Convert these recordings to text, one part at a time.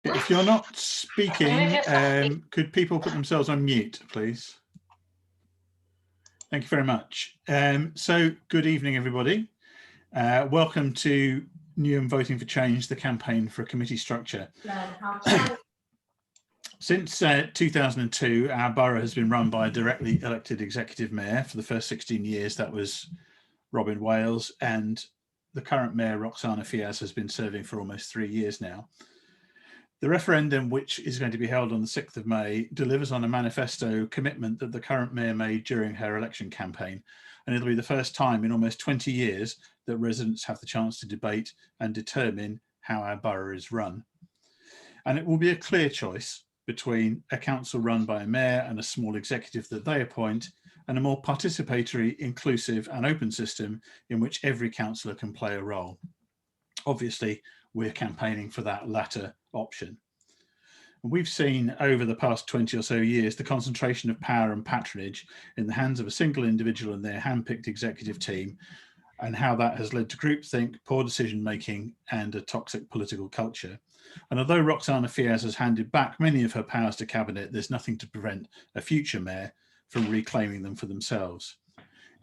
If you're not speaking, could people put themselves on mute, please? Thank you very much. So good evening, everybody. Welcome to Newham Voting for Change, the campaign for a committee structure. Since 2002, our borough has been run by a directly elected executive mayor. For the first 16 years, that was Robin Wales, and the current mayor, Roxana Fiaz, has been serving for almost 3 years now. The referendum, which is going to be held on the 6th of May, delivers on a manifesto commitment that the current mayor made during her election campaign. And it'll be the first time in almost 20 years that residents have the chance to debate and determine how our borough is run. And it will be a clear choice between a council run by a mayor and a small executive that they appoint, and a more participatory, inclusive and open system in which every councillor can play a role. Obviously, we're campaigning for that latter option. And we've seen over the past 20 or so years the concentration of power and patronage in the hands of a single individual and their hand-picked executive team, and how that has led to groupthink, poor decision making and a toxic political culture. And although Roxana Fiaz has handed back many of her powers to cabinet, there's nothing to prevent a future mayor from reclaiming them for themselves.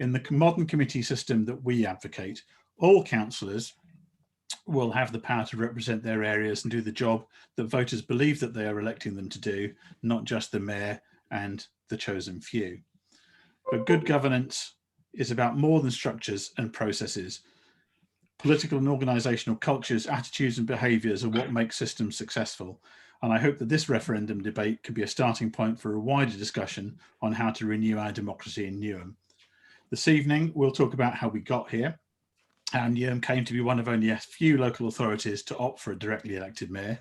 In the modern committee system that we advocate, all councillors will have the power to represent their areas and do the job that voters believe that they are electing them to do, not just the mayor and the chosen few. But good governance is about more than structures and processes. Political and organisational cultures, attitudes and behaviours are what make systems successful. And I hope that this referendum debate could be a starting point for a wider discussion on how to renew our democracy in Newham. This evening, we'll talk about how we got here, how Newham came to be one of only a few local authorities to opt for a directly elected mayor,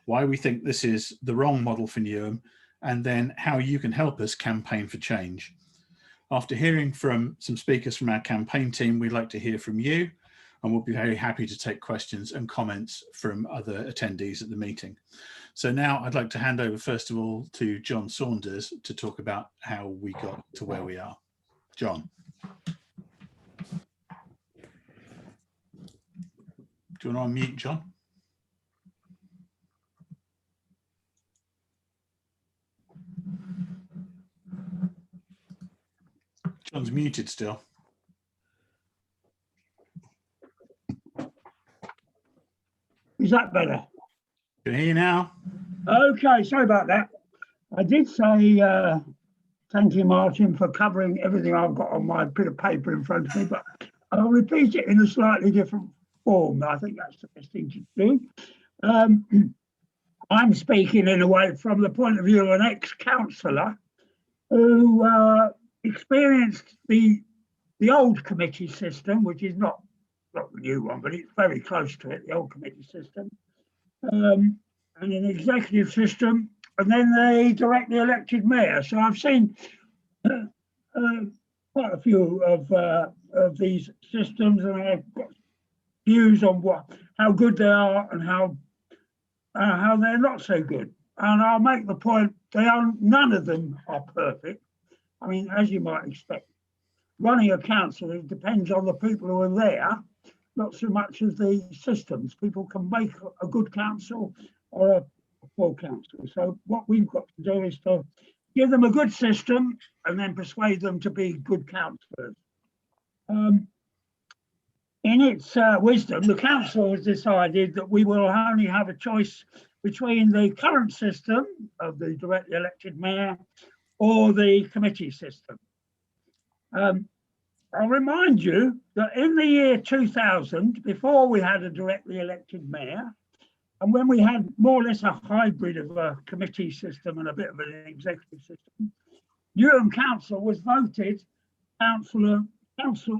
why we think this is the wrong model for Newham, and then how you can help us campaign for change. After hearing from some speakers from our campaign team, we'd like to hear from you, and we'll be very happy to take questions and comments from other attendees at the meeting. So now I'd like to hand over first of all to John Saunders to talk about how we got to where we are. John. Do you want to unmute, John? John's muted still. Is that better? Can hear you now. Okay, sorry about that. I did say thank you, Martin, for covering everything I've got on my bit of paper in front of me, but I'll repeat it in a slightly different form. I think that's the best thing to do. I'm speaking in a way from the point of view of an ex-councillor who experienced the old committee system, which is not the new one, but it's very close to it, the old committee system, and an executive system, and then the directly elected mayor. So I've seen quite a few of these systems, and I've got views on how good they are and how they're not so good. And I'll make the point, none of them are perfect. I mean, as you might expect, running a council, it depends on the people who are there, not so much as the systems. People can make a good council or a poor council. So what we've got to do is to give them a good system and then persuade them to be good councillors. In its wisdom, the council has decided that we will only have a choice between the current system of the directly elected mayor or the committee system. I'll remind you that in the year 2000, before we had a directly elected mayor, and when we had more or less a hybrid of a committee system and a bit of an executive system, Newham Council was voted Council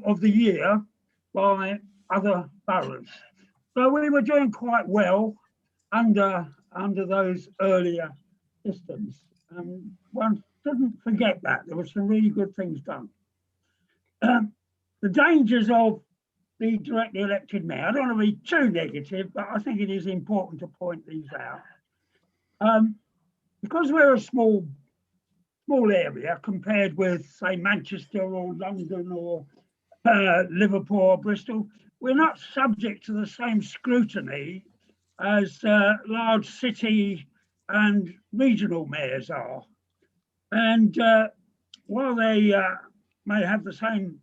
of the Year by other boroughs. So we were doing quite well under those earlier systems. And one shouldn't forget that. There were some really good things done. The dangers of the directly elected mayor, I don't want to be too negative, but I think it is important to point these out. Because we're a small area compared with, say, Manchester or London or Liverpool or Bristol, we're not subject to the same scrutiny as large city and regional mayors are. And while they may have the same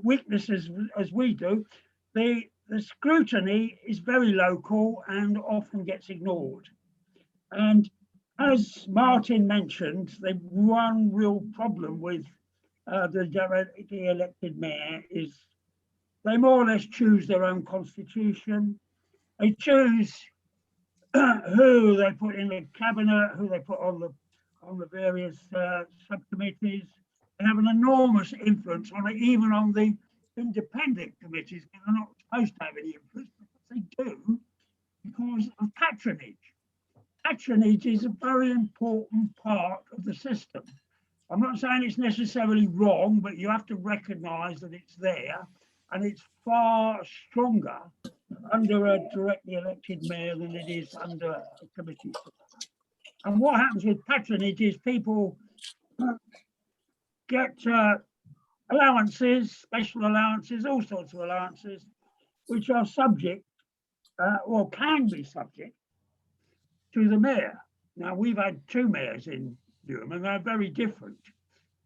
weaknesses as we do, the scrutiny is very local and often gets ignored. And as Martin mentioned, the one real problem with the directly elected mayor is they more or less choose their own constitution. They choose who they put in the cabinet, who they put on the various subcommittees. They have an enormous influence on it, even on the independent committees. They're not supposed to have any influence, but they do because of patronage. Patronage is a very important part of the system. I'm not saying it's necessarily wrong, but you have to recognise that it's there, and it's far stronger under a directly elected mayor than it is under a committee. And what happens with patronage is people get allowances, special allowances, all sorts of allowances, which are subject or can be subject to the mayor. Now, we've had two mayors in Newham and they're very different.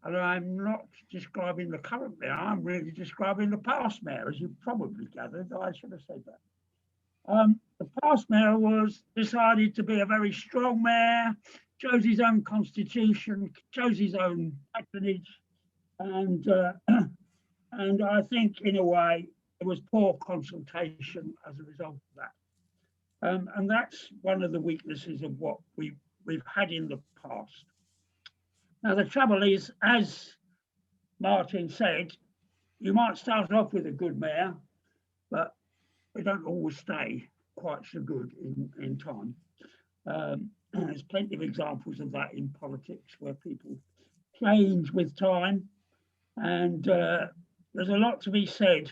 And I'm not describing the current mayor, I'm really describing the past mayor, as you probably gathered. I should have said that. The past mayor was decided to be a very strong mayor, chose his own constitution, chose his own patronage, and I think in a way it was poor consultation as a result of that. And that's one of the weaknesses of what we've had in the past. Now, the trouble is, as Martin said, you might start off with a good mayor, but they don't always stay quite so good in time. There's plenty of examples of that in politics where people change with time. And there's a lot to be said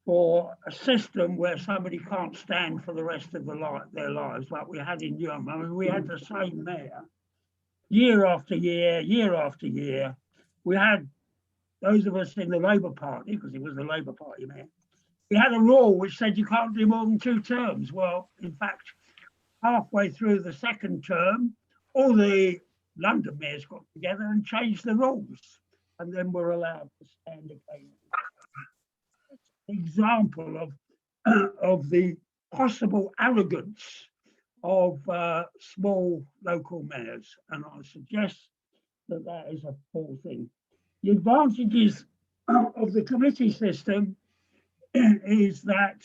for a system where somebody can't stand for the rest of their lives, like we had in Newham. I mean, we had the same mayor year after year, year after year. We had those of us in the Labour Party, because it was the Labour Party mayor, we had a rule which said you can't do more than 2 terms. Well, in fact, halfway through the second term, all the London mayors got together and changed the rules, and then were allowed to stand again. Example of the possible arrogance of small local mayors, and I suggest that that is a poor thing. The advantages of the committee system is that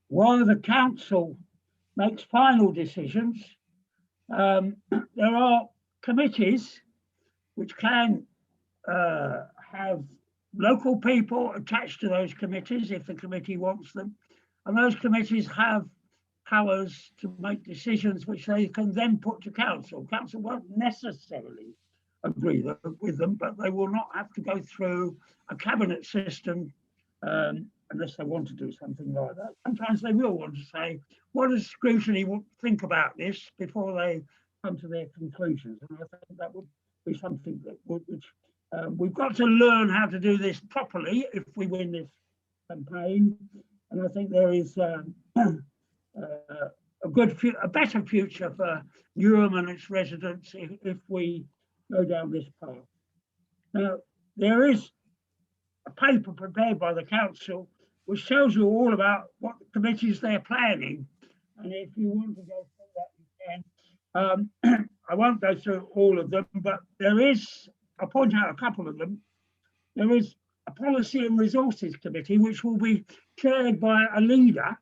while the council makes final decisions, there are committees which can have local people attached to those committees if the committee wants them, and those committees have powers to make decisions which they can then put to council. Council won't necessarily agree with them, but they will not have to go through a cabinet system unless they want to do something like that. Sometimes they will want to say, what does scrutiny think about this before they come to their conclusions? And I think that would be something that which we've got to learn how to do this properly if we win this campaign. And I think there is a better future for Newham and its residents if we go down this path. Now, there is a paper prepared by the council which tells you all about what committees they're planning. And if you want to go through that, you can. I won't go through all of them, but there is, I'll point out a couple of them. There is a Policy and Resources Committee, which will be chaired by a leader,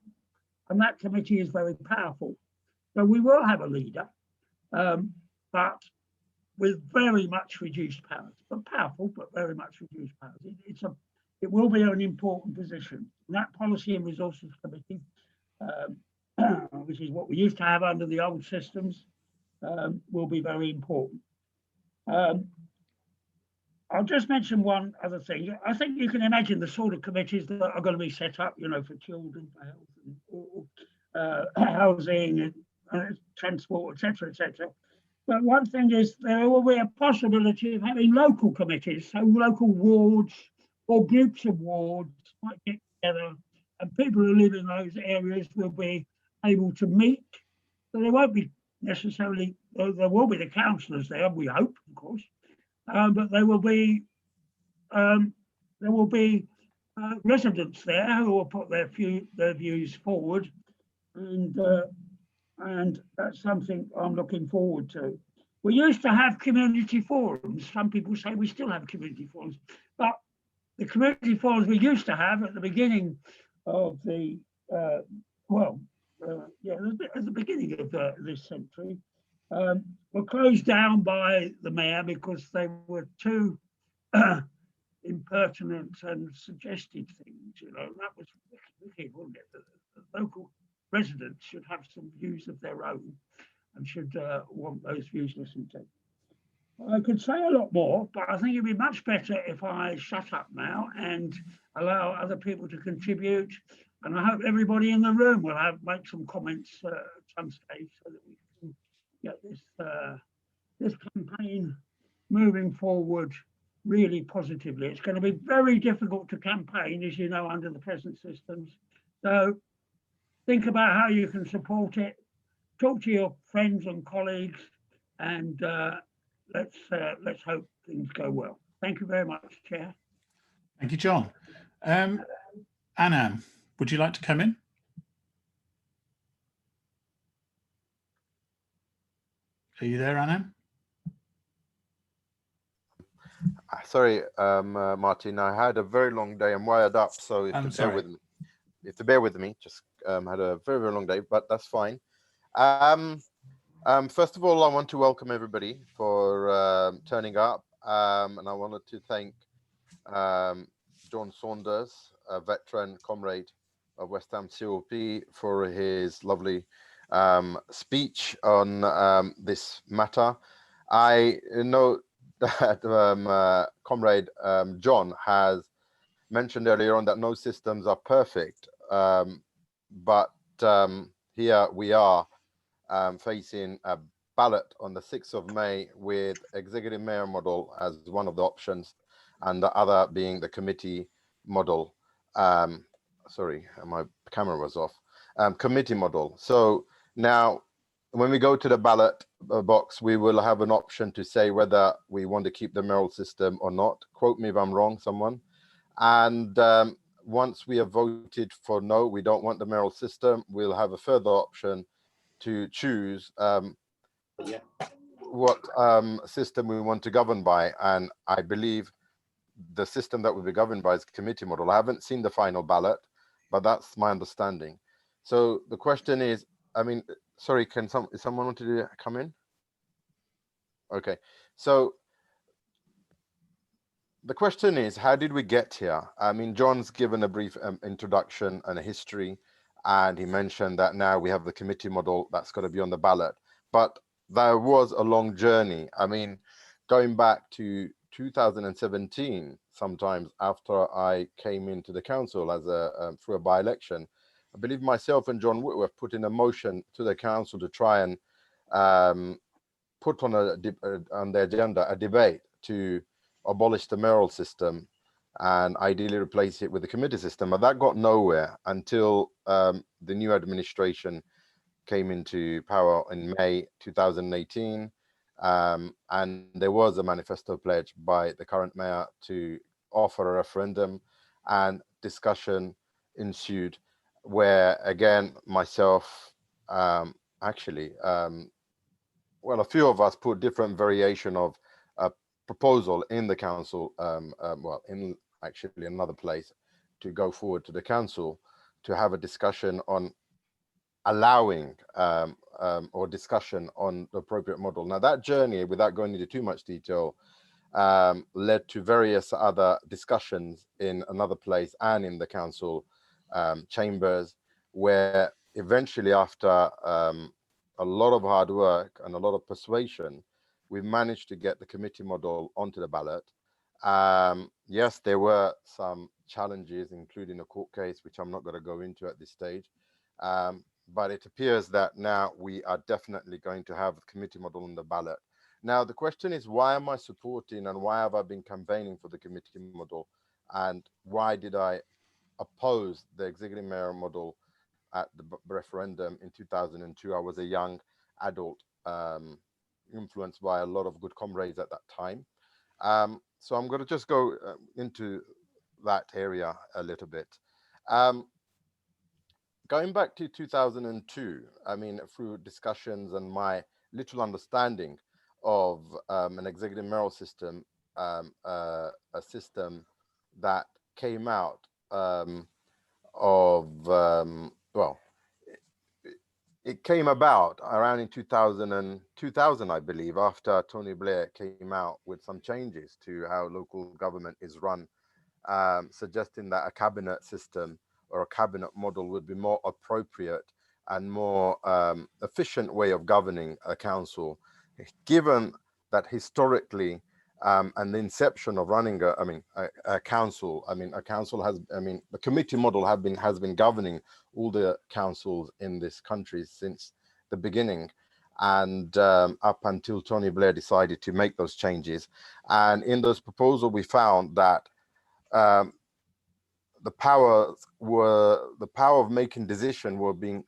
and that committee is very powerful. So we will have a leader, but with very much reduced powers, but powerful, but very much reduced powers. It will be an important position. And that Policy and Resources Committee, which is what we used to have under the old systems, will be very important. I'll just mention one other thing. I think you can imagine the sort of committees that are going to be set up, you know, for children, for health, and housing, and transport, etc., etc. But one thing is there will be a possibility of having local committees, so local wards or groups of wards might get together and people who live in those areas will be able to meet. So there won't be necessarily, there will be the councillors there, we hope, of course, but there will be residents there who will put their views forward, and that's something I'm looking forward to. We used to have community forums. Some people say we still have community forums, but the community forums we used to have at the beginning of the, at the beginning of this century, were closed down by the mayor because they were too impertinent and suggested things, you know. That was wicked, wasn't it? The local residents should have some views of their own and should want those views listened to. I could say a lot more, but I think it'd be much better if I shut up now and allow other people to contribute. And I hope everybody in the room will make some comments at some stage so that we can get this campaign moving forward really positively. It's going to be very difficult to campaign, as you know, under the present systems. So think about how you can support it. Talk to your friends and colleagues, and let's hope things go well. Thank you very much, Chair. Thank you, John. Anam, would you like to come in? Are you there, Anam? Sorry, Martin, I had a very long day. I'm wired up, so if you bear with me, just had a very, very long day, but that's fine. First of all, I want to welcome everybody for turning up, and I wanted to thank John Saunders, a veteran comrade of West Ham COP, for his lovely speech on this matter. I know that comrade John has mentioned earlier on that no systems are perfect, but here we are facing a ballot on the 6th of May with executive mayor model as one of the options, and the other being the committee model. Sorry, my camera was off. Committee model. So now, when we go to the ballot box, we will have an option to say whether we want to keep the mayoral system or not. Quote me if I'm wrong, someone. And once we have voted for no, we don't want the mayoral system, we'll have a further option to choose what system we want to govern by. And I believe the system that will be governed by is committee model. I haven't seen the final ballot, but that's my understanding. So the question is, I mean, sorry, is someone want to come in? Okay, so the question is, how did we get here? I mean, John's given a brief introduction and a history, and he mentioned that now we have the committee model that's got to be on the ballot. But there was a long journey. I mean, going back to 2017, sometimes after I came into the council as through a by-election, I believe myself and John Whitworth put in a motion to the council to try and put on the agenda a debate to abolish the mayoral system and ideally replace it with the committee system. But that got nowhere until the new administration came into power in May 2018. And there was a manifesto pledge by the current mayor to offer a referendum, and discussion ensued where, again, myself, well, a few of us put different variation of a proposal in the council, well, in actually another place, to go forward to the council to have a discussion on allowing or discussion on the appropriate model. Now, that journey, without going into too much detail, led to various other discussions in another place and in the council chambers, where eventually, after a lot of hard work and a lot of persuasion, we managed to get the committee model onto the ballot. Yes, there were some challenges, including a court case, which I'm not going to go into at this stage. But it appears that now we are definitely going to have a committee model on the ballot. Now, the question is, why am I supporting and why have I been campaigning for the committee model? And why did I opposed the executive mayor model at the referendum in 2002. I was a young adult, influenced by a lot of good comrades at that time. So I'm going to just go into that area a little bit. Going back to 2002, I mean, through discussions and my little understanding of an executive mayoral system, a system that came out well, it came about around in 2000, I believe, after Tony Blair came out with some changes to how local government is run, suggesting that a cabinet system or a cabinet model would be more appropriate and more efficient way of governing a council, given that historically and the inception of running a council, the committee model has been governing all the councils in this country since the beginning, and up until Tony Blair decided to make those changes. And in those proposals, we found that the power of making decision were being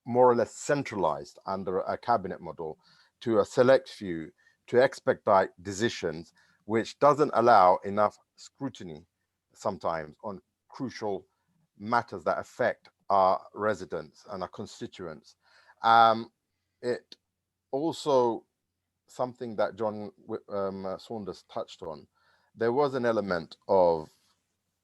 more or less centralized under a cabinet model to a select few to expedite decisions, which doesn't allow enough scrutiny sometimes on crucial matters that affect our residents and our constituents. It also, something that John Saunders touched on, there was an element of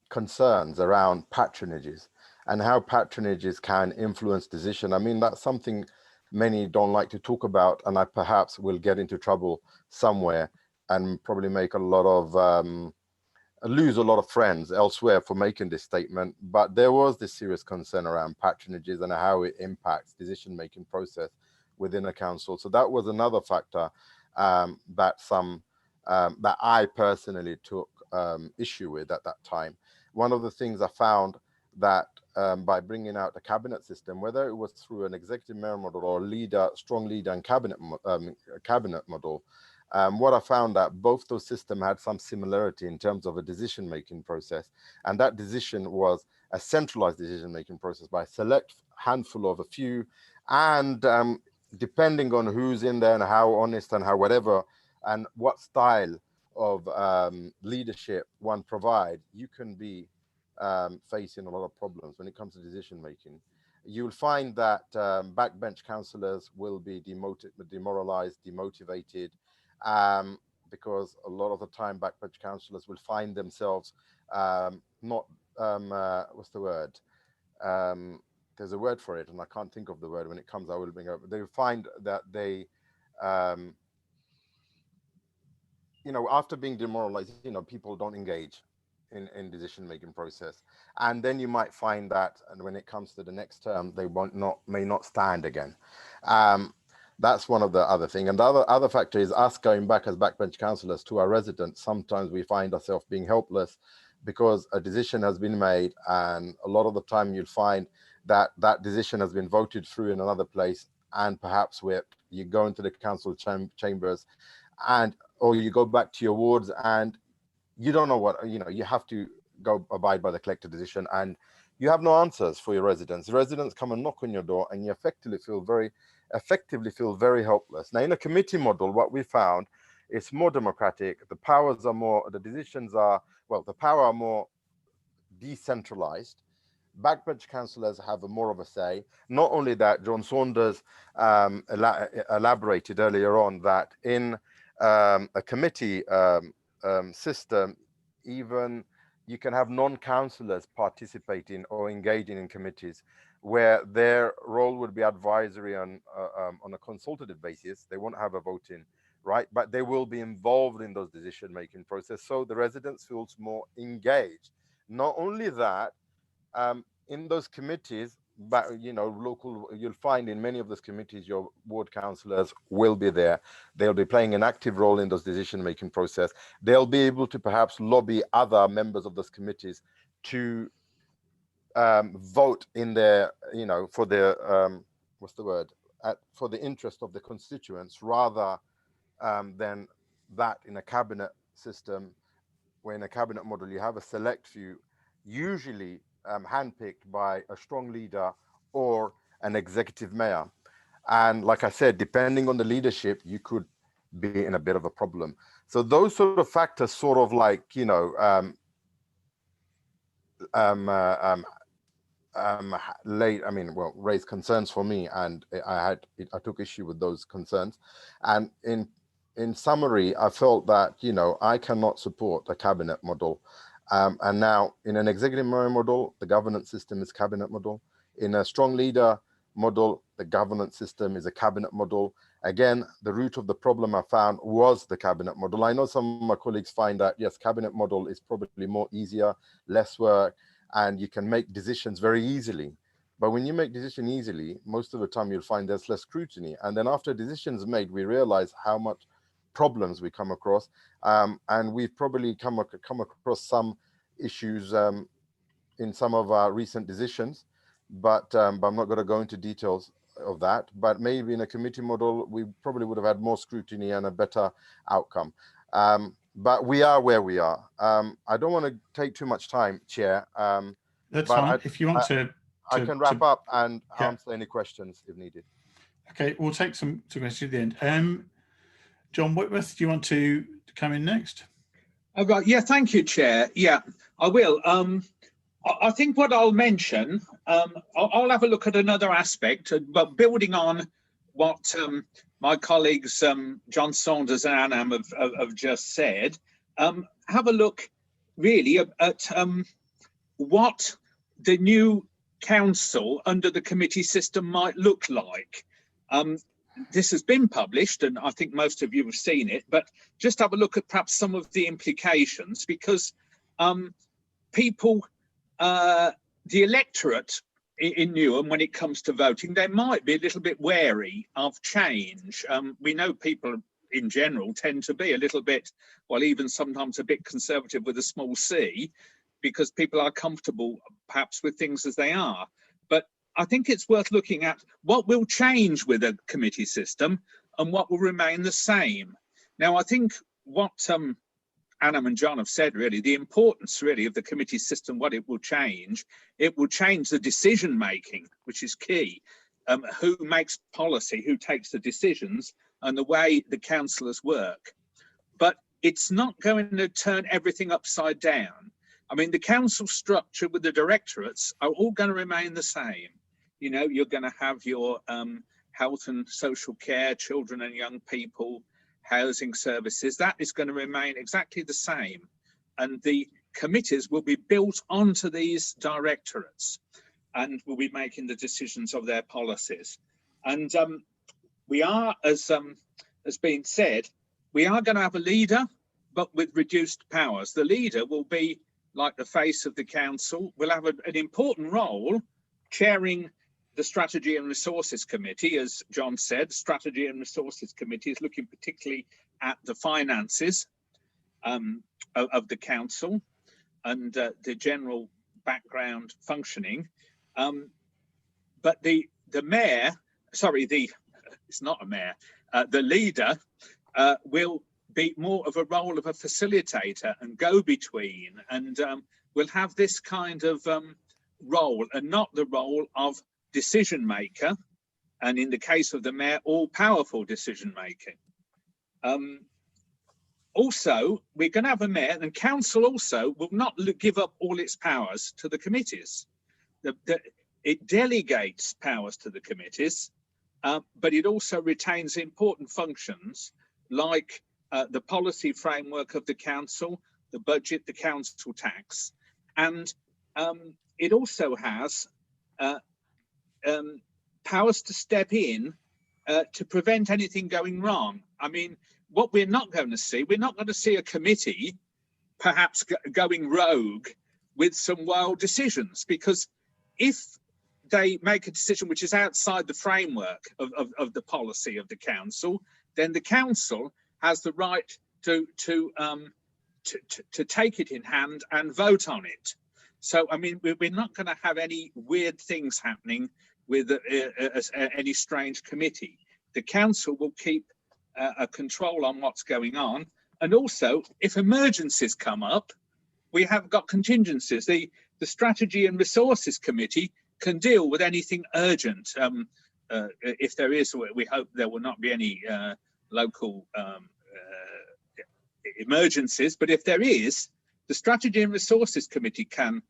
concerns around patronages and how patronages can influence decision. I mean, that's something many don't like to talk about, and I perhaps will get into trouble somewhere and probably make a lot of lose a lot of friends elsewhere for making this statement. But there was this serious concern around patronages and how it impacts decision-making process within a council. So that was another factor that I personally took issue with at that time. One of the things I found that by bringing out a cabinet system, whether it was through an executive mayor model or strong leader and cabinet model, what I found that both those systems had some similarity in terms of a decision-making process, and that decision was a centralized decision-making process by a select handful of a few, and depending on who's in there and how honest and how whatever, and what style of leadership one provide, you can be facing a lot of problems when it comes to decision making. You'll find that backbench councillors will be demoralized, demotivated, because a lot of the time backbench councillors will find themselves not what's the word? There's a word for it, and I can't think of the word. When it comes, I will bring it up. They find that they after being demoralized, people don't engage in decision-making process. And then you might find that, and when it comes to the next term, they may not stand again. That's one of the other thing. And the other factor is us going back as backbench councillors to our residents. Sometimes we find ourselves being helpless because a decision has been made, and a lot of the time you'll find that that decision has been voted through in another place, and perhaps where you go into the council chambers, or you go back to your wards and you don't know what, you have to go abide by the collective decision, and you have no answers for your residents. The residents come and knock on your door, and you effectively feel very helpless. Now, in a committee model, what we found is more democratic. The powers are more, the decisions are, the power are more decentralized. Backbench councillors have more of a say. Not only that, John Saunders elaborated earlier on that in a committee system, even you can have non-councillors participating or engaging in committees where their role would be advisory on a consultative basis. They won't have a voting right, but they will be involved in those decision-making process. So the residents feels more engaged. Not only that, in those committees, but you'll find in many of those committees, your ward councillors will be there. They'll be playing an active role in those decision-making process. They'll be able to perhaps lobby other members of those committees to vote in their, for their, for the interest of the constituents, rather than that in a cabinet system, where in a cabinet model, you have a select few, usually handpicked by a strong leader or an executive mayor. And like I said, depending on the leadership, you could be in a bit of a problem. So those sort of factors sort of like, you know, raised concerns for me, and I took issue with those concerns. And in summary, I felt that, you know, I cannot support a cabinet model. And now in an executive mayor model, the governance system is cabinet model. In a strong leader model, the governance system is a cabinet model. Again, the root of the problem I found was the cabinet model. I know some of my colleagues find that, yes, cabinet model is probably more easier, less work, and you can make decisions very easily. But when you make decisions easily, most of the time you'll find there's less scrutiny. And then after decisions made, we realize how much problems we come across. And we've probably come across some issues in some of our recent decisions, but I'm not going to go into details of that. But maybe in a committee model, we probably would have had more scrutiny and a better outcome. But we are where we are. I don't want to take too much time, Chair. That's fine. If you want to I can wrap up and answer any questions if needed. Okay, we'll take some questions at the end. John Whitworth, do you want to come in next? Right. Yeah, thank you, Chair. Yeah, I will. I think what I'll mention, I'll have a look at another aspect, but building on what my colleagues John Saunders and Anam have just said, have a look really at what the new council under the committee system might look like. This has been published, and I think most of you have seen it, but just have a look at perhaps some of the implications, because people, the electorate in Newham, when it comes to voting, they might be a little bit wary of change. We know people in general tend to be a little bit, well, even sometimes a bit conservative with a small c, because people are comfortable perhaps with things as they are. But I think it's worth looking at what will change with a committee system and what will remain the same. Now, I think what Anam and John have said, really, the importance really of the committee system, what it will change the decision making, which is key. Who makes policy, who takes the decisions, and the way the councillors work. But it's not going to turn everything upside down. I mean, the council structure with the directorates are all going to remain the same. You know, you're going to have your health and social care, children and young people, housing services. That is going to remain exactly the same. And the committees will be built onto these directorates and will be making the decisions of their policies. And we are, as has been said, we are going to have a leader, but with reduced powers. The leader will be like the face of the council, will have an important role chairing the Strategy and Resources Committee. As John said, Strategy and Resources Committee is looking particularly at the finances of the council and the general background functioning. But the mayor, sorry, it's not a mayor, the leader will be more of a role of a facilitator and go-between, and will have this kind of role and not the role of decision maker, and in the case of the mayor, all-powerful decision making. Also, we're going to have a mayor, and council also will not give up all its powers to the committees. It delegates powers to the committees, but it also retains important functions like the policy framework of the council, the budget, the council tax, and it also has powers to step in to prevent anything going wrong. I mean, what we're not going to see a committee perhaps going rogue with some wild decisions, because if they make a decision which is outside the framework of the policy of the council, then the council has the right to take it in hand and vote on it. So, I mean, we're not going to have any weird things happening with any strange committee. The council will keep a control on what's going on. And also, if emergencies come up, we have got contingencies. The the Strategy and Resources Committee can deal with anything urgent. If there is, we hope there will not be any local emergencies, but if there is, the Strategy and Resources Committee can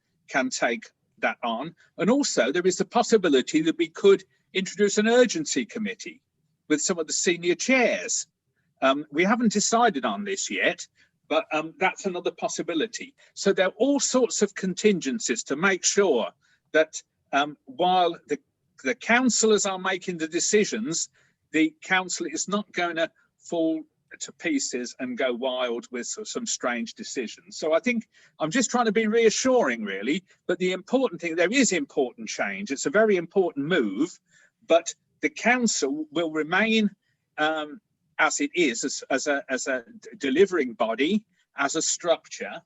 take that on. And also there is the possibility that we could introduce an urgency committee with some of the senior chairs. We haven't decided on this yet, but that's another possibility. So there are all sorts of contingencies to make sure that while the councillors are making the decisions, the council is not going to fall to pieces and go wild with some strange decisions. So I think I'm just trying to be reassuring, really, but the important thing, there is important change. It's a very important move, but the council will remain as it is, as a delivering body, as a structure,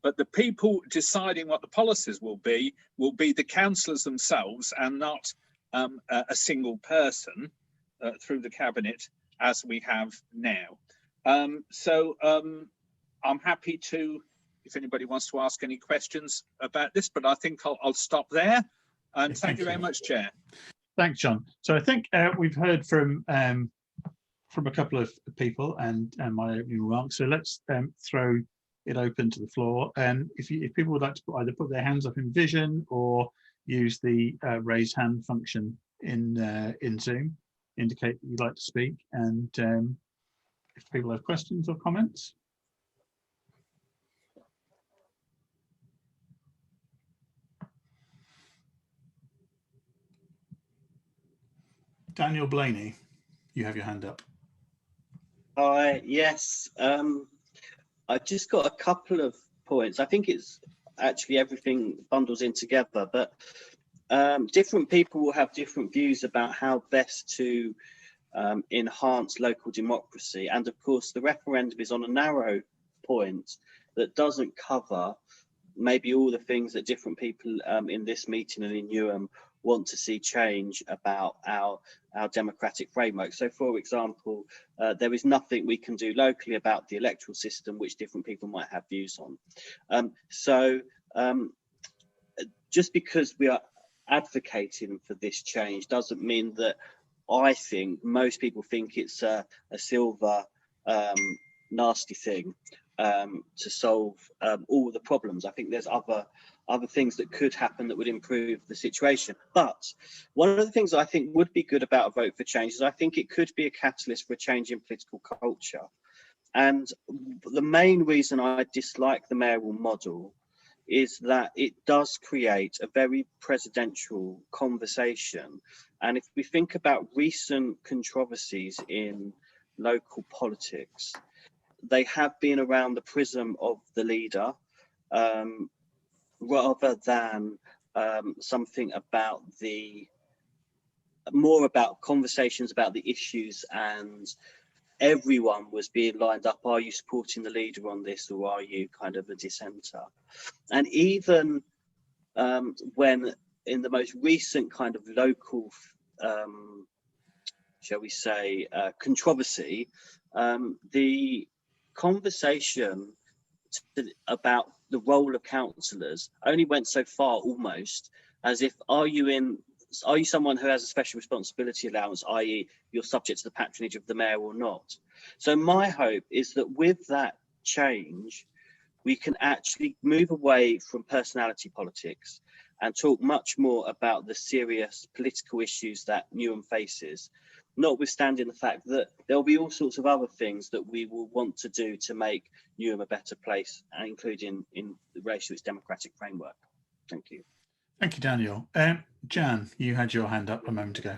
but the people deciding what the policies will be the councillors themselves, and not a single person through the cabinet as we have now. I'm happy to, if anybody wants to ask any questions about this, but I think I'll stop there. And thank you very much, Chair. Thanks, John. So I think we've heard from a couple of people and my opening remarks. So let's throw it open to the floor. And if people would like to either put their hands up in Vision or use the raise hand function in Zoom, indicate that you'd like to speak. And if people have questions or comments. Daniel Blaney, you have your hand up. Yes, I've just got a couple of points. I think it's actually everything bundles in together, but different people will have different views about how best to enhance local democracy. And of course, the referendum is on a narrow point that doesn't cover maybe all the things that different people in this meeting and in Newham want to see change about our democratic framework. So, for example, there is nothing we can do locally about the electoral system, which different people might have views on. Just because we are advocating for this change doesn't mean that I think most people think it's a silver, nasty thing to solve all the problems. I think there's other things that could happen that would improve the situation. But one of the things that I think would be good about a vote for change is I think it could be a catalyst for a change in political culture. And the main reason I dislike the mayoral model is that it does create a very presidential conversation. And if we think about recent controversies in local politics, they have been around the prism of the leader, rather than something about more about conversations about the issues, and everyone was being lined up. Are you supporting the leader on this, or are you kind of a dissenter? And even when in the most recent kind of local, shall we say, controversy, the conversation about the role of councillors only went so far, almost as if, are you someone who has a special responsibility allowance, i.e. you're subject to the patronage of the mayor or not? So my hope is that with that change, we can actually move away from personality politics and talk much more about the serious political issues that Newham faces, notwithstanding the fact that there'll be all sorts of other things that we will want to do to make Newham a better place, including in relation to its democratic framework. Thank you. Thank you, Daniel. Jan, you had your hand up a moment ago.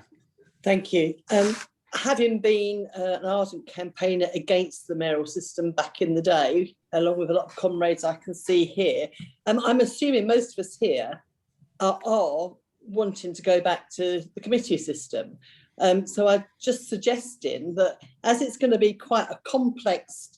Thank you. Having been an ardent campaigner against the mayoral system back in the day, along with a lot of comrades I can see here, I'm assuming most of us here are wanting to go back to the committee system. So I'm just suggesting that, as it's going to be quite a complex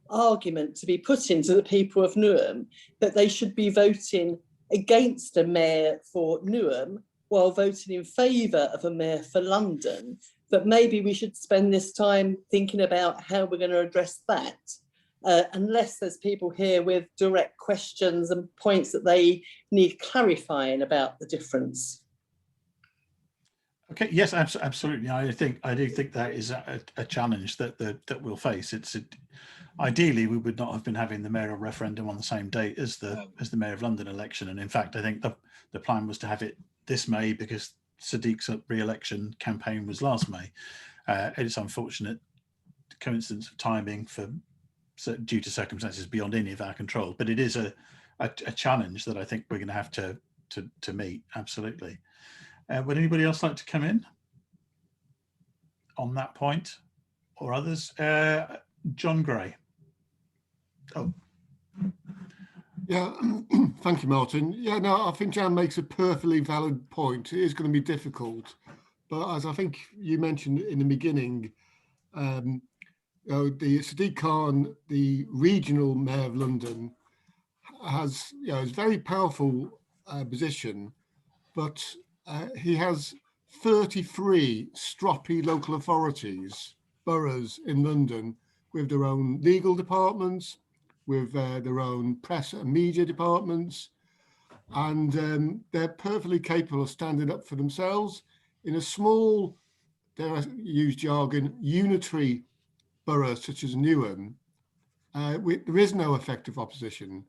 argument to be put into the people of Newham, that they should be voting against a mayor for Newham while voting in favour of a mayor for London. But maybe we should spend this time thinking about how we're going to address that, unless there's people here with direct questions and points that they need clarifying about the difference. Okay. Yes, absolutely. I do think that is a challenge that we'll face. Ideally, we would not have been having the mayoral referendum on the same date as the Mayor of London election, and in fact, I think the plan was to have it this May because Sadiq's re-election campaign was last May. It's unfortunate coincidence of timing due to circumstances beyond any of our control, but it is a challenge that I think we're going to have to meet. Absolutely. Would anybody else like to come in on that point, or others? John Gray. Oh. Yeah, thank you, Martin. Yeah, no, I think Jan makes a perfectly valid point. It is going to be difficult, but as I think you mentioned in the beginning, the Sadiq Khan, the regional mayor of London, has is a very powerful position, but he has 33 stroppy local authorities, boroughs in London, with their own legal departments, with their own press and media departments, and they're perfectly capable of standing up for themselves in a small, dare I use jargon, unitary borough such as Newham. There is no effective opposition,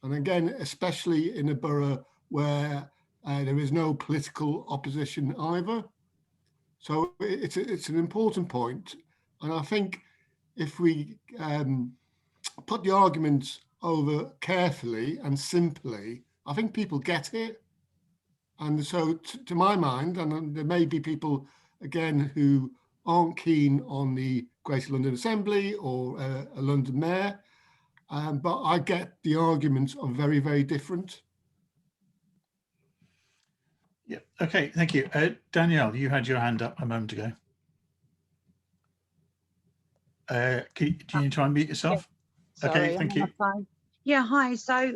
and again, especially in a borough where there is no political opposition either. So it's an important point, and I think if we put the arguments over carefully and simply, I think people get it. And so to my mind, and there may be people again who aren't keen on the Greater London Assembly or a London mayor, but I get the arguments are very, very different. Yeah. Okay. Thank you. Danielle, you had your hand up a moment ago. Do you try and mute yourself? Yeah. Sorry, okay. Thank you. Yeah. Hi. So,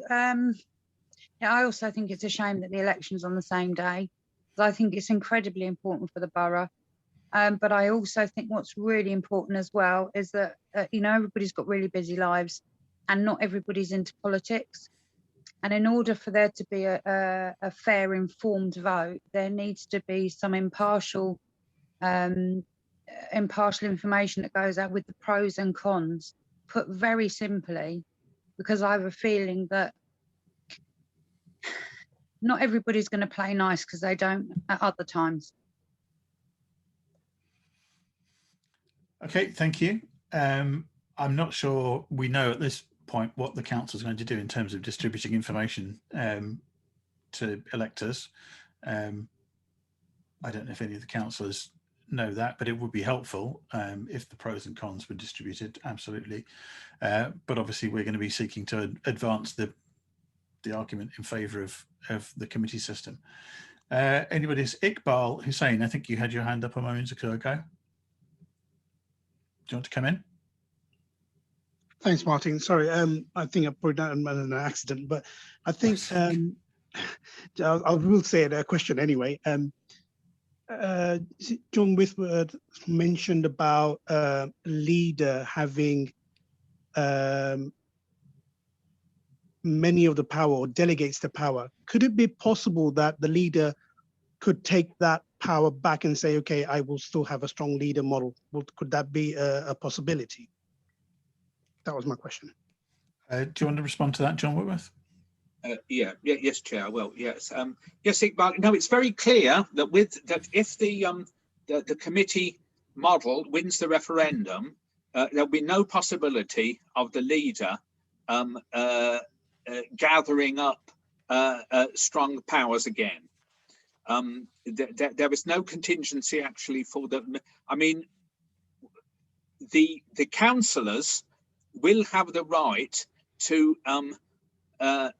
yeah, I also think it's a shame that the election's on the same day, because I think it's incredibly important for the borough. But I also think what's really important as well is that everybody's got really busy lives, and not everybody's into politics. And in order for there to be a fair, informed vote, there needs to be some impartial information that goes out with the pros and cons, put very simply, because I have a feeling that not everybody's going to play nice because they don't at other times. Okay, thank you. I'm not sure we know at this point what the council is going to do in terms of distributing information to electors. I don't know if any of the councillors know that, but it would be helpful if the pros and cons were distributed, absolutely. But obviously we're going to be seeking to advance the argument in favour of the committee system. Anybody else? Iqbal Hussain, I think you had your hand up a moment ago. Do you want to come in? Thanks, Martin. Sorry, I think I put that in an accident, but I think I will say a question anyway. John Whitworth mentioned about a leader having many of the power or delegates the power. Could it be possible that the leader could take that power back and say, okay, I will still have a strong leader model? Could that be a possibility? That was my question. Do you want to respond to that, John Whitworth? Yes, Chair. I will. Yes, yes, Iqbal. No, it's very clear that if the committee model wins the referendum, there'll be no possibility of the leader gathering up strong powers again. There is no contingency actually for the. I mean, the councillors will have the right to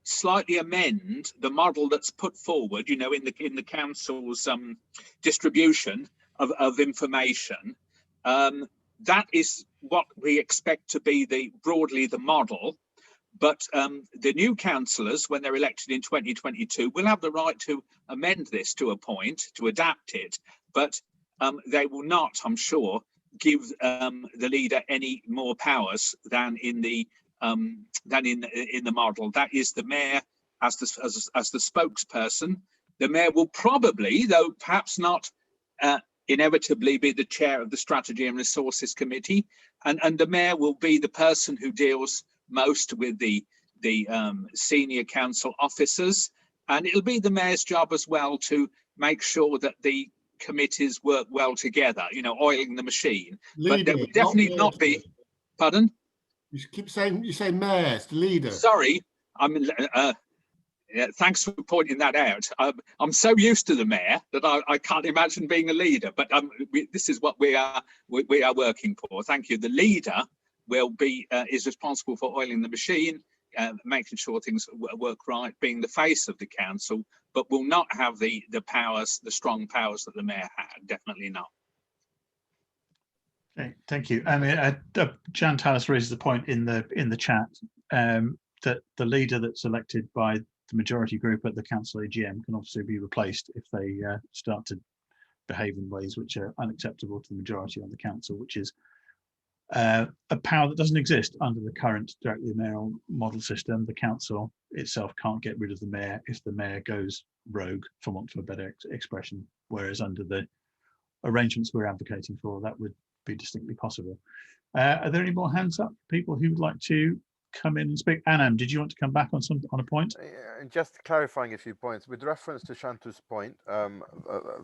slightly amend the model that's put forward, in the council's distribution of information. That is what we expect to be broadly the model. But the new councillors, when they're elected in 2022, will have the right to amend this to a point, to adapt it. But they will not, I'm sure, give the leader any more powers than in the model. That is, the mayor as the spokesperson. The mayor will probably, though perhaps not inevitably, be the chair of the Strategy and Resources Committee, and the mayor will be the person who deals most with the senior council officers, and it'll be the mayor's job as well to make sure that the committees work well together, you know, oiling the machine. Leader, but there would definitely not be, pardon? You keep saying, you say mayor, it's the leader. Sorry, yeah, thanks for pointing that out. I'm so used to the mayor that I can't imagine being a leader, but this is what we are working for. Thank you. The leader will be is responsible for oiling the machine, making sure things work right, being the face of the council, but will not have the powers, the strong powers that the mayor had. Definitely not. Okay, thank you. I mean, Jan Tallis raises the point in the chat that the leader that's elected by the majority group at the council AGM can obviously be replaced if they start to behave in ways which are unacceptable to the majority on the council, which is a power that doesn't exist under the current directly mayoral model system. The council itself can't get rid of the mayor if the mayor goes rogue, for want of a better expression, whereas under the arrangements we're advocating for, that would be distinctly possible. Are there any more hands up, people who would like to come in and speak? Anam, did you want to come back on a point? Just clarifying a few points with reference to Shantu's point.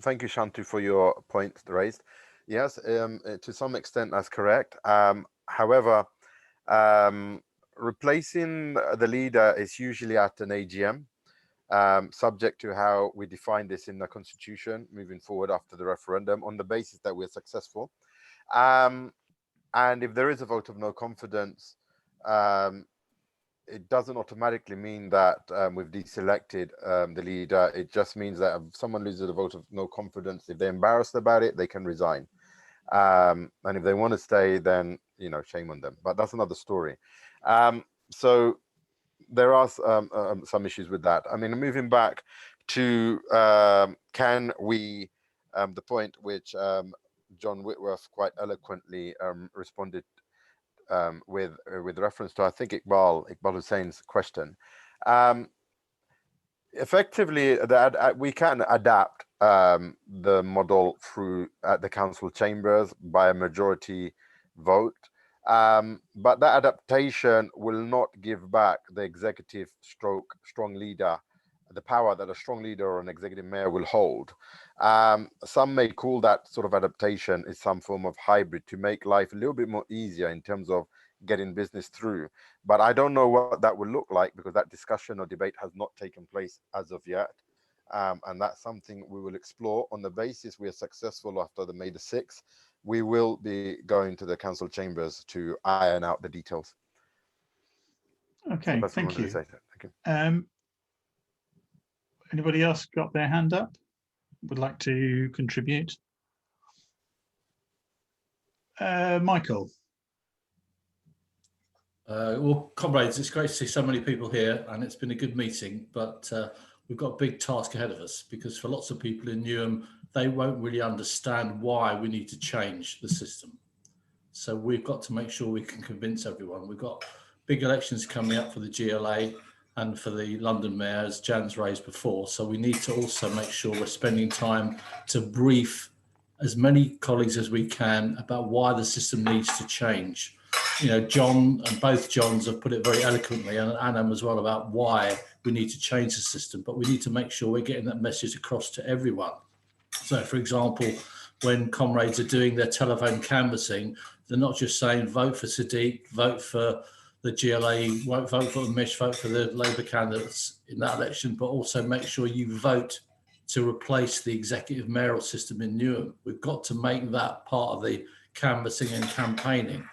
Thank you, Shantu, for your point raised. Yes, to some extent that's correct. However, replacing the leader is usually at an AGM, subject to how we define this in the constitution moving forward after the referendum, on the basis that we're successful. And if there is a vote of no confidence, it doesn't automatically mean that we've deselected the leader. It just means that if someone loses a vote of no confidence, if they're embarrassed about it, they can resign. And if they want to stay, then, you know, shame on them. But that's another story. So there are some issues with that. I mean, moving back to can we, the point which John Whitworth quite eloquently responded with reference to, I think, Iqbal Hussein's question. Effectively, we can adapt the model through the council chambers by a majority vote, but that adaptation will not give back the executive stroke strong leader the power that a strong leader or an executive mayor will hold. Some may call that sort of adaptation is some form of hybrid to make life a little bit more easier in terms of getting business through. But I don't know what that will look like, because that discussion or debate has not taken place as of yet. And that's something we will explore on the basis we are successful after the May the 6th. We will be going to the council chambers to iron out the details. Okay, thank you. Anybody else got their hand up? Would like to contribute? Michael. Well, comrades, it's great to see so many people here, and it's been a good meeting, but we've got a big task ahead of us, because for lots of people in Newham, they won't really understand why we need to change the system. So we've got to make sure we can convince everyone. We've got big elections coming up for the GLA and for the London Mayor, as Jan's raised before. So we need to also make sure we're spending time to brief as many colleagues as we can about why the system needs to change. You know, John and both Johns have put it very eloquently, and Anam as well, about why we need to change the system, but we need to make sure we're getting that message across to everyone. So, for example, when comrades are doing their telephone canvassing, they're not just saying vote for Sadiq, vote for the GLA, vote for the Mish, vote for the Labour candidates in that election, but also make sure you vote to replace the executive mayoral system in Newham. We've got to make that part of the canvassing and campaigning.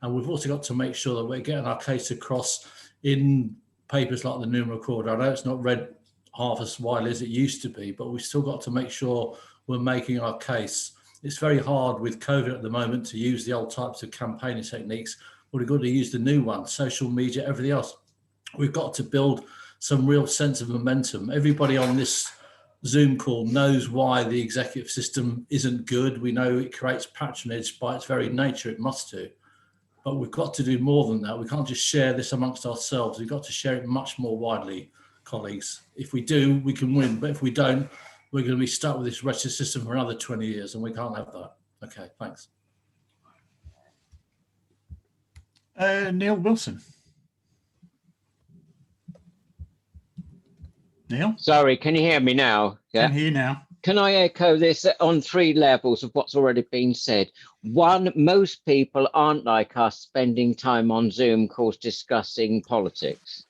And we've also got to make sure that we're getting our case across in papers like the Newham Recorder. I know it's not read half as widely as it used to be, but we've still got to make sure we're making our case. It's very hard with COVID at the moment to use the old types of campaigning techniques. We've got to use the new ones, social media, everything else. We've got to build some real sense of momentum. Everybody on this Zoom call knows why the executive system isn't good. We know it creates patronage by its very nature, it must do. But we've got to do more than that. We can't just share this amongst ourselves. We've got to share it much more widely, colleagues. If we do, we can win. But if we don't, we're going to be stuck with this wretched system for another 20 years, and we can't have that. Okay, thanks. Neil Wilson. Neil? Sorry, can you hear me now? Can hear you now. Can I echo this on 3 levels of what's already been said? One, most people aren't like us spending time on Zoom calls discussing politics.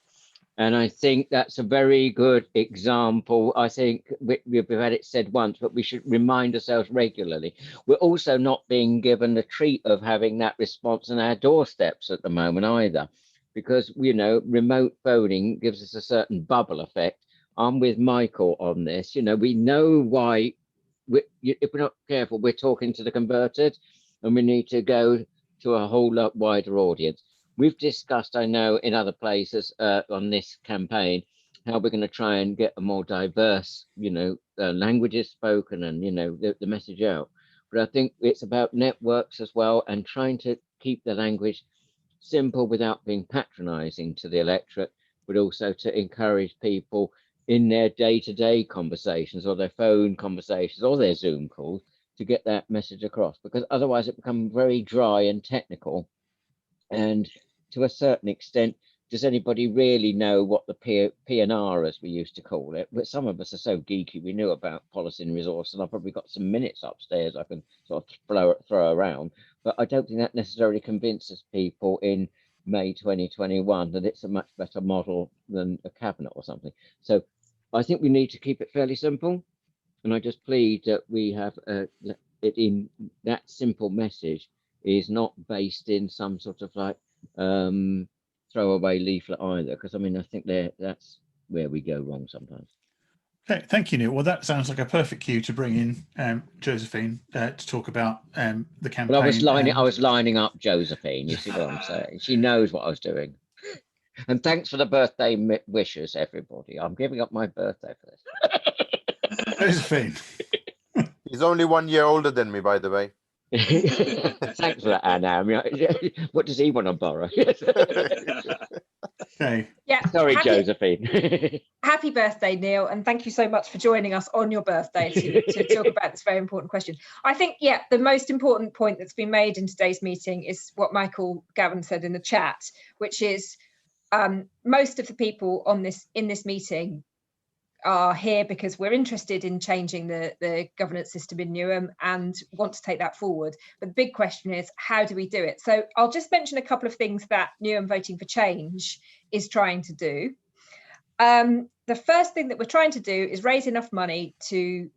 And I think that's a very good example. I think we've had it said once, but we should remind ourselves regularly. We're also not being given the treat of having that response on our doorsteps at the moment either, because, you know, remote voting gives us a certain bubble effect. I'm with Michael on this. You know, we know why, if we're not careful, we're talking to the converted, and we need to go to a whole lot wider audience. We've discussed, I know, in other places on this campaign, how we're going to try and get a more diverse, you know, languages spoken and, you know, the message out. But I think it's about networks as well, and trying to keep the language simple without being patronizing to the electorate, but also to encourage people in their day-to-day conversations or their phone conversations or their Zoom calls to get that message across, because otherwise it becomes very dry and technical. And to a certain extent, does anybody really know what the PNR, as we used to call it? But some of us are so geeky, we knew about policy and resource, and I've probably got some minutes upstairs I can sort of throw around, but I don't think that necessarily convinces people in May 2021 that it's a much better model than a cabinet or something. So I think we need to keep it fairly simple, and I just plead that we have it in that simple message is not based in some sort of like throwaway leaflet either, because I mean I think that's where we go wrong sometimes. Okay, thank you, Neil. Well, that sounds like a perfect cue to bring in Josephine to talk about the campaign. But I was lining up Josephine. You see what I'm saying? She knows what I was doing. And thanks for the birthday wishes, everybody. I'm giving up my birthday for this. Josephine. He's only 1 year older than me, by the way. Thanks for that, Anna. I mean, what does he want to borrow? Okay. Yeah. Sorry, Josephine. Happy birthday, Neil, and thank you so much for joining us on your birthday to talk about this very important question. I think, yeah, the most important point that's been made in today's meeting is what Michael Gavin said in the chat, which is most of the people in this meeting are here because we're interested in changing the governance system in Newham and want to take that forward. But the big question is, how do we do it? So I'll just mention a couple of things that Newham Voting for Change is trying to do. The first thing that we're trying to do is raise enough money to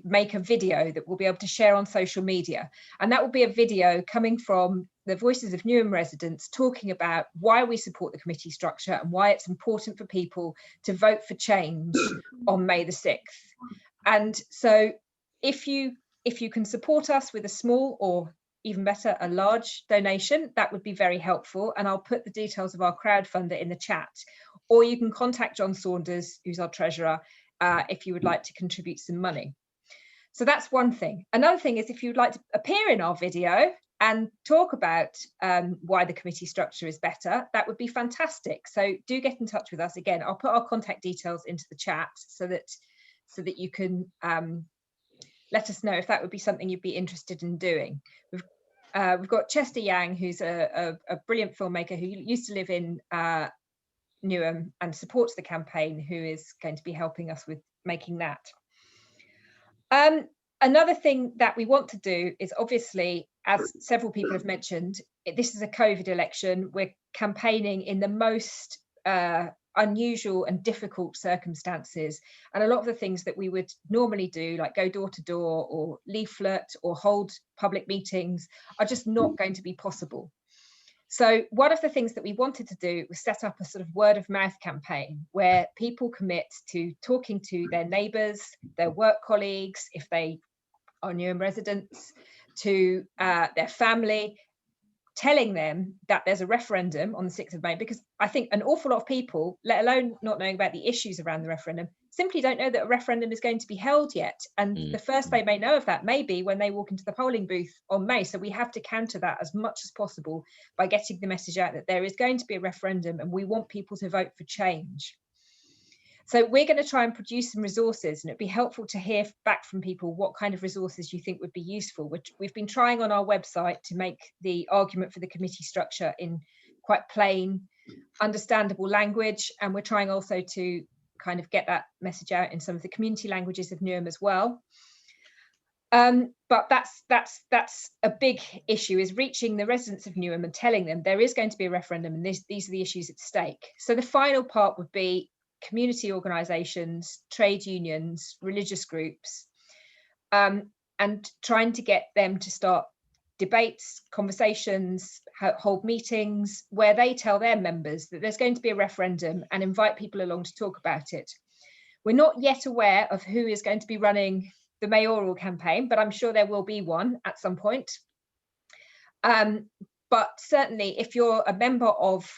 make a video that we'll be able to share on social media. And that will be a video coming from the voices of Newham residents talking about why we support the committee structure and why it's important for people to vote for change on May the 6th. And so if you can support us with a small, or even better, a large donation, that would be very helpful. And I'll put the details of our crowdfunder in the chat, or you can contact John Saunders, who's our treasurer, if you would like to contribute some money. So that's one thing. Another thing is, if you'd like to appear in our video and talk about why the committee structure is better, that would be fantastic. So do get in touch with us. Again, I'll put our contact details into the chat so that you can let us know if that would be something you'd be interested in doing. We've got Chester Yang, who's a brilliant filmmaker who used to live in Newham and supports the campaign, who is going to be helping us with making that. Another thing that we want to do is, obviously, as several people have mentioned, this is a COVID election. We're campaigning in the most unusual and difficult circumstances. And a lot of the things that we would normally do, like go door to door or leaflet or hold public meetings, are just not going to be possible. So one of the things that we wanted to do was set up a sort of word of mouth campaign where people commit to talking to their neighbours, their work colleagues, if they are Newham residents, to their family, telling them that there's a referendum on the 6th of May, because I think an awful lot of people, let alone not knowing about the issues around the referendum, simply don't know that a referendum is going to be held yet. And the first they may know of that may be when they walk into the polling booth on May. So we have to counter that as much as possible by getting the message out that there is going to be a referendum and we want people to vote for change. So we're going to try and produce some resources, and it'd be helpful to hear back from people what kind of resources you think would be useful. We've been trying on our website to make the argument for the committee structure in quite plain, understandable language, and we're trying also to kind of get that message out in some of the community languages of Newham as well. But that's a big issue, is reaching the residents of Newham and telling them there is going to be a referendum and these are the issues at stake. So the final part would be community organisations, trade unions, religious groups, and trying to get them to start debates, conversations, hold meetings where they tell their members that there's going to be a referendum and invite people along to talk about it. We're not yet aware of who is going to be running the mayoral campaign, but I'm sure there will be one at some point. But certainly if you're a member of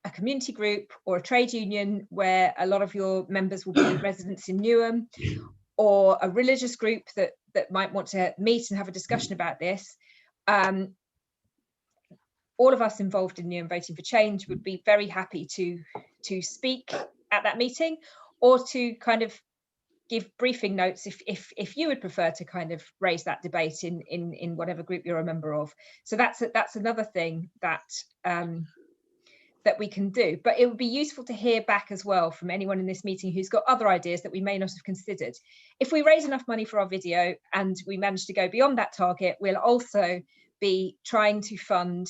a community group or a trade union where a lot of your members will be residents in Newham, or a religious group that might want to meet and have a discussion about this, all of us involved in Newham Voting for Change would be very happy to speak at that meeting, or to kind of give briefing notes if you would prefer to kind of raise that debate in whatever group you're a member of. So that's another thing that that we can do. But it would be useful to hear back as well from anyone in this meeting who's got other ideas that we may not have considered. If we raise enough money for our video and we manage to go beyond that target, we'll also be trying to fund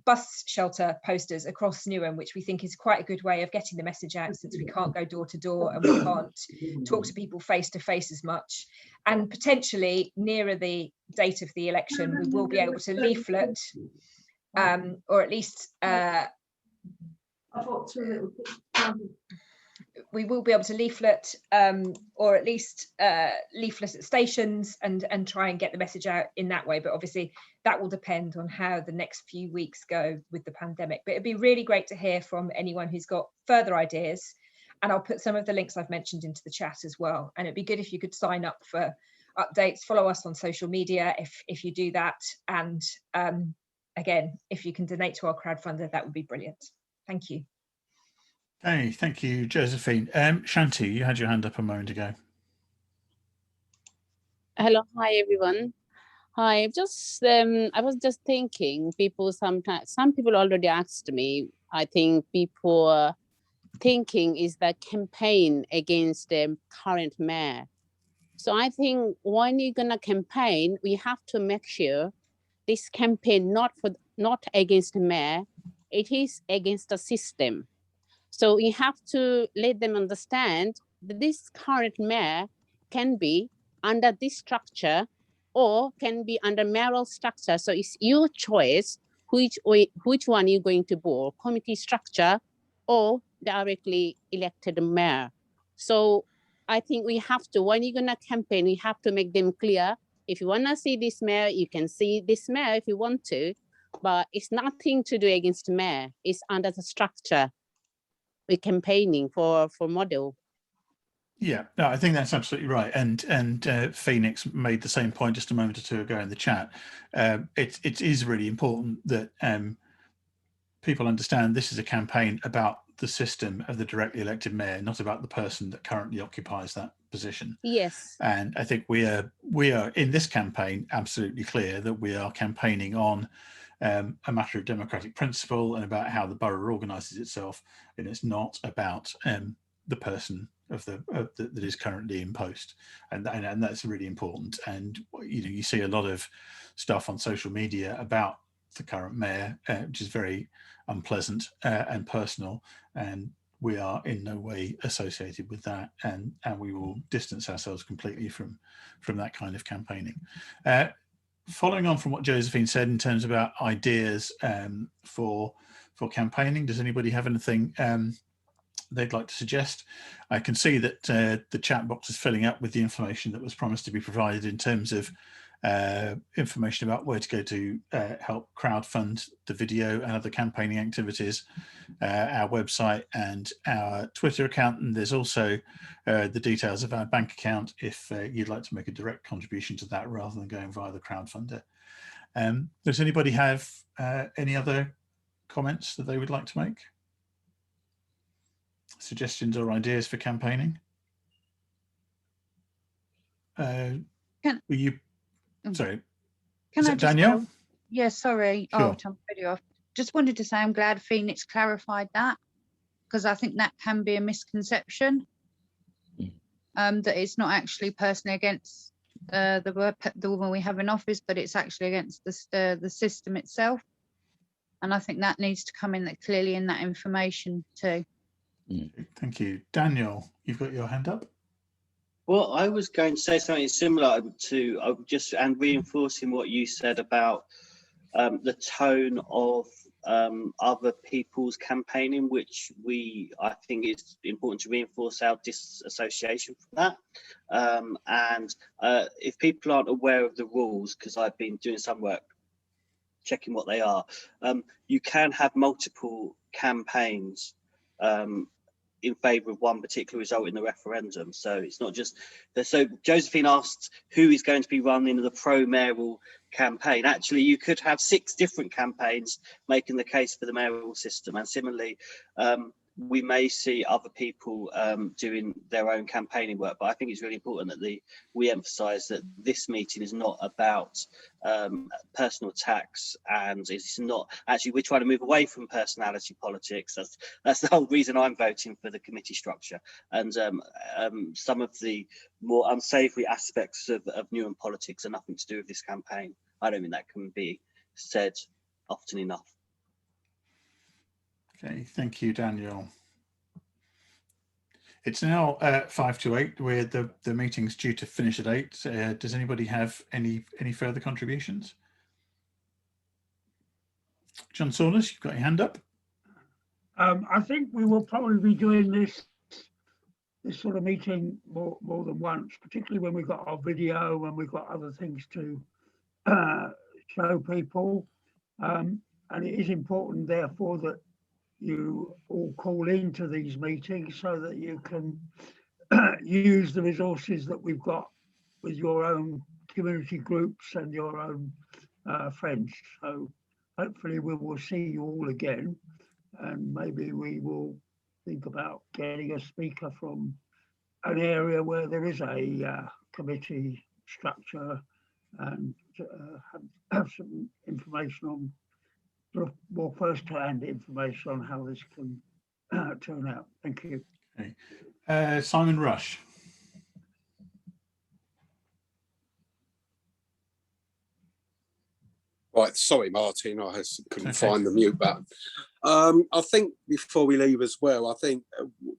bus shelter posters across Newham, which we think is quite a good way of getting the message out, since we can't go door to door and we can't talk to people face to face as much. And potentially nearer the date of the election, we will be able to leaflet, or at least we will be able to leaflet, or at least leaflet at stations and try and get the message out in that way. But obviously that will depend on how the next few weeks go with the pandemic. But it'd be really great to hear from anyone who's got further ideas. And I'll put some of the links I've mentioned into the chat as well. And it'd be good if you could sign up for updates, follow us on social media if you do that. And again, if you can donate to our crowdfunder, that would be brilliant. Thank you. Hey, thank you, Josephine. Shanti, you had your hand up a moment ago. Hello, hi everyone. Hi, I was just thinking, some people already asked me. I think people thinking is the campaign against the current mayor. So I think when you're gonna campaign, we have to make sure this campaign not against the mayor, it is against the system. So we have to let them understand that this current mayor can be under this structure or can be under mayoral structure. So it's your choice which one you're going to vote, committee structure or directly elected mayor. So I think we have to, when you're gonna campaign, we have to make them clear. If you wanna see this mayor, you can see this mayor if you want to, but it's nothing to do against the mayor. It's under the structure. We're campaigning for model. Yeah, no, I think that's absolutely right. And Phoenix made the same point just a moment or two ago in the chat. It is really important that people understand this is a campaign about the system of the directly elected mayor, not about the person that currently occupies that position. Yes. And I think we are in this campaign absolutely clear that we are campaigning on a matter of democratic principle and about how the borough organises itself, and it's not about the person that is currently in post, and that's really important. And you see a lot of stuff on social media about the current mayor, which is very unpleasant and personal, and we are in no way associated with that, and we will distance ourselves completely from that kind of campaigning. Following on from what Josephine said in terms about ideas for campaigning, does anybody have anything they'd like to suggest? I can see that the chat box is filling up with the information that was promised to be provided in terms of information about where to go to help crowdfund the video and other campaigning activities, our website and our Twitter account. And there's also the details of our bank account if you'd like to make a direct contribution to that rather than going via the crowdfunder. Does anybody have any other comments that they would like to make? Suggestions or ideas for campaigning? Were you, sorry, Can I just Danielle? Yeah, sorry. Sure. Oh, turn the video off. Just wanted to say I'm glad Phoenix clarified that, because I think that can be a misconception, that it's not actually personally against the woman we have in office, but it's actually against the system itself. And I think that needs to come in that clearly in that information too. Thank you. Daniel, you've got your hand up. Well, I was going to say something similar to and reinforcing what you said about the tone of other people's campaigning, which I think it's important to reinforce our disassociation from that. And if people aren't aware of the rules, because I've been doing some work checking what they are, you can have multiple campaigns in favour of one particular result in the referendum. So it's not just so Josephine asked who is going to be running the pro-mayoral campaign. Actually, you could have 6 different campaigns making the case for the mayoral system, and similarly we may see other people doing their own campaigning work. But I think it's really important that we emphasise that this meeting is not about personal attacks, and it's not actually, we're trying to move away from personality politics. That's the whole reason I'm voting for the committee structure. And some of the more unsavoury aspects of Newham politics are nothing to do with this campaign. I don't think that can be said often enough. Okay, thank you, Daniel. It's now 5 to 8, where the meeting's due to finish at 8. Does anybody have any further contributions? John Saunders, you've got your hand up. I think we will probably be doing this sort of meeting more than once, particularly when we've got our video and we've got other things to show people. And it is important, therefore, that you all call into these meetings so that you can use the resources that we've got with your own community groups and your own friends. So hopefully we will see you all again, and maybe we will think about getting a speaker from an area where there is a committee structure, and have some information on more first-hand information on how this can turn out. Thank you. Okay. Simon Rush. Right, sorry, Martin, I couldn't find the mute button. I think before we leave as well, I think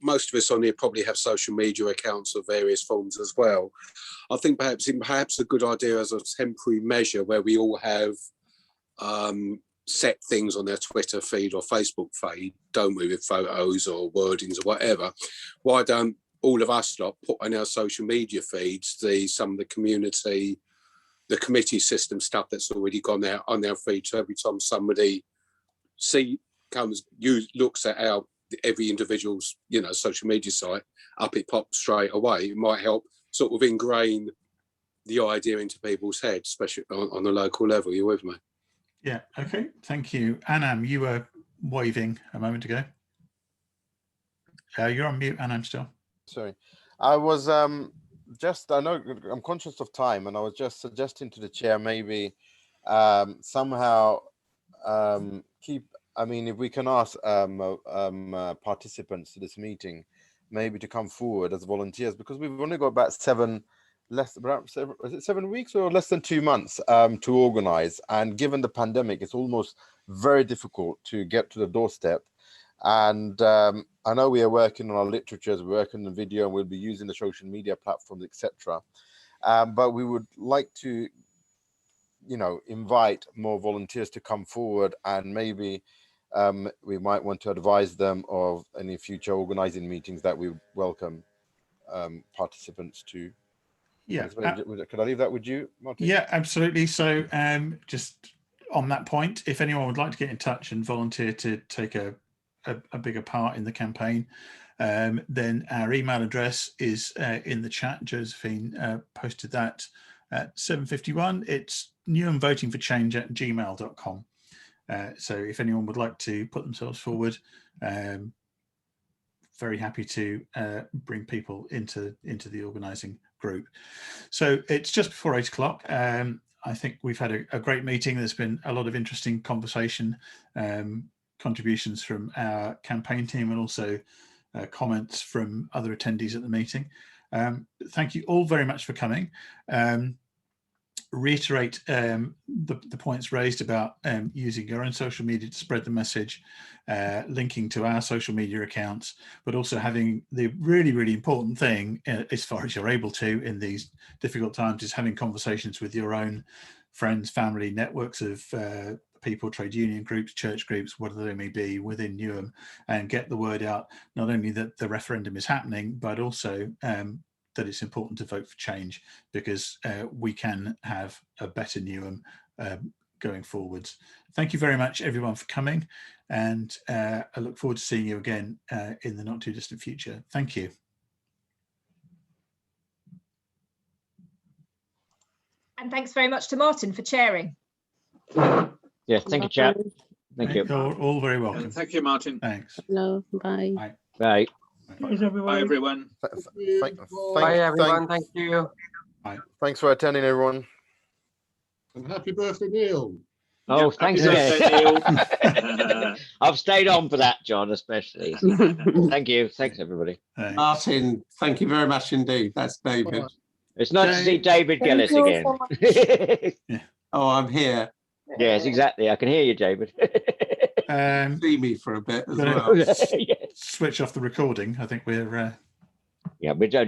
most of us on here probably have social media accounts of various forms as well. I think perhaps a good idea as a temporary measure where we all have set things on their Twitter feed or Facebook feed, don't we, with photos or wordings or whatever. Why don't all of us put on our social media feeds some of the committee system stuff that's already gone there on their feed, so every time somebody looks at every individual's social media site, up it pops straight away. It might help sort of ingrain the idea into people's heads, especially on the local level. You with me? Yeah, okay, thank you. Anam, you were waving a moment ago. You're on mute, Anam, still. Sorry. I was I know I'm conscious of time, and I was just suggesting to the chair maybe somehow if we can ask participants to this meeting maybe to come forward as volunteers, because we've only got about 7 weeks or less than 2 months to organize, and given the pandemic it's almost very difficult to get to the doorstep. And I know we are working on our literatures, we're working on video, and we'll be using the social media platforms, etc. But we would like to invite more volunteers to come forward, and maybe we might want to advise them of any future organizing meetings that we welcome participants to. Yeah. Could I leave that with you, Martin? Yeah, absolutely. So just on that point, if anyone would like to get in touch and volunteer to take a bigger part in the campaign, then our email address is in the chat. Josephine posted that at 7:51. It's newhamvotingforchange@gmail.com. So if anyone would like to put themselves forward, very happy to bring people into the organising group. So it's just before 8 o'clock. I think we've had a great meeting. There's been a lot of interesting conversation, contributions from our campaign team, and also comments from other attendees at the meeting. Thank you all very much for coming. Reiterate the points raised about using your own social media to spread the message, linking to our social media accounts, but also having the really important thing, as far as you're able to in these difficult times, is having conversations with your own friends, family, networks of people, trade union groups, church groups, whatever they may be within Newham, and get the word out, not only that the referendum is happening, but also that it's important to vote for change, because we can have a better Newham going forwards. Thank you very much, everyone, for coming, and I look forward to seeing you again in the not too distant future. Thank you. And thanks very much to Martin for chairing. Yes, thank you, chap. Thank you. You're all very welcome. Thank you, Martin. Thanks. Hello, bye. Bye. Bye. Cheers, everybody. Bye, everyone. Bye, everyone. Thank you. Thanks for attending, everyone. And happy birthday, Neil. Oh, Yeah, thanks happy again. birthday, Neil. I've stayed on for that, John, especially. Thank you. Thanks, everybody. Thanks. Martin, thank you very much indeed. That's David. It's nice to see David Gillis again. Oh, I'm here. Yes, exactly. I can hear you, David. See me for a bit as Gonna well. Yes. switch off the recording. I think we're Yeah, we're only